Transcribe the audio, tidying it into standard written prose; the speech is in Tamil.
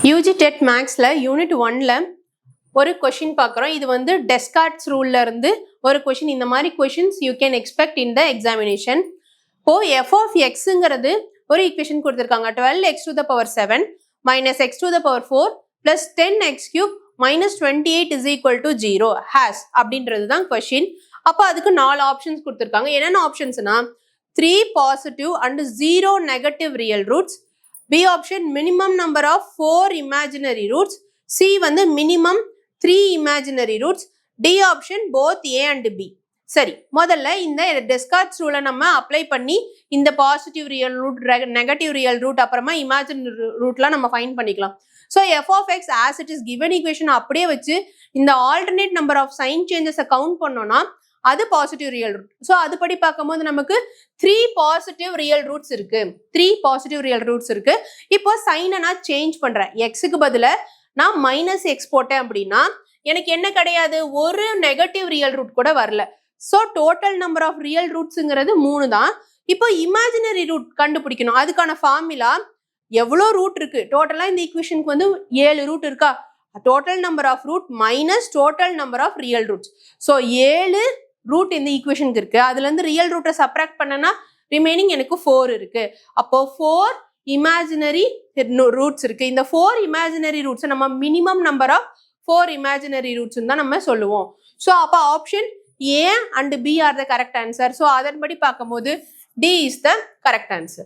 யூஜி டெட் மேக்ஸில் யூனிட் 1ல் ஒரு கொஷின் பார்க்குறோம். இது வந்து டெஸ்கார்ட்ஸ் ரூல்ல இருந்து ஒரு கொஷின். இந்த மாதிரி questions you can expect in the examination. இப்போ எஃப் ஆஃப் எக்ஸுங்கிறது ஒரு ஈக்குவேஷன் கொடுத்துருக்காங்க. 12x to the power 7 minus x to the power 4 plus 10x cube minus 28 is equal to 0 has அப்படின்றது தான் கொஷின். அப்போ அதுக்கு 4 ஆப்ஷன்ஸ் கொடுத்துருக்காங்க. என்னென்ன ஆப்ஷன்ஸ்னா 3 positive and 0 negative real roots. B option minimum number of 4 imaginary roots. C வந்து minimum 3 imaginary roots. D option both A and B. சரி, முதல்ல இந்த டெஸ்கார்ட்ஸ் ரூலை நம்ம அப்ளை பண்ணி இந்த positive real root, negative real root, அப்புறமா இமேஜினரி ரூட்லாம் நம்ம ஃபைண்ட் பண்ணிக்கலாம். So f of x as it is given equation அப்படியே வச்சு இந்த ஆல்டர்னேட் நம்பர் ஆஃப் சைன் சேஞ்சஸை கவுண்ட் பண்ணோம்னா அது பாசிட்டிவ் ரியல் ரூட். ஸோ அதுபடி பார்க்கும்போது நமக்கு 3 பாசிட்டிவ் ரியல் ரூட்ஸ் இருக்கு. 3 பாசிட்டிவ் ரியல் ரூட்ஸ் இருக்கு. இப்போ சைனை நான் சேஞ்ச் பண்றேன். எக்ஸுக்கு பதிலாக நான் மைனஸ் எக்ஸ் போட்டேன் அப்படின்னா எனக்கு என்ன கிடையாது, ஒரு நெகட்டிவ் ரியல் ரூட் கூட வரல. So total number of real ரூட்ஸுங்கிறது 3 தான். இப்போ இமேஜினரி ரூட் கண்டுபிடிக்கணும். அதுக்கான ஃபார்முலா எவ்வளோ ரூட் இருக்கு, டோட்டலா இந்த ஈக்குவேஷனுக்கு வந்து 7 ரூட் இருக்கா, total number of root minus total number of real roots. So 7 root இந்த ஈக்குவேஷனுக்கு இருக்கு. அதுல இருந்து ரியல் ரூட்டை சப்ராக்ட் பண்ணனா ரிமைனிங் எனக்கு 4 இருக்கு. அப்போ 4 இமேஜினரி ரூட்ஸ் இருக்கு. இந்த 4 இமேஜினரி ரூட்ஸ் நம்ம minimum number of 4 imaginary roots தான் நம்ம சொல்லுவோம். ஸோ அப்போ option A and B are the correct answer. So அதன்படி பார்க்கும்போது D is the correct answer.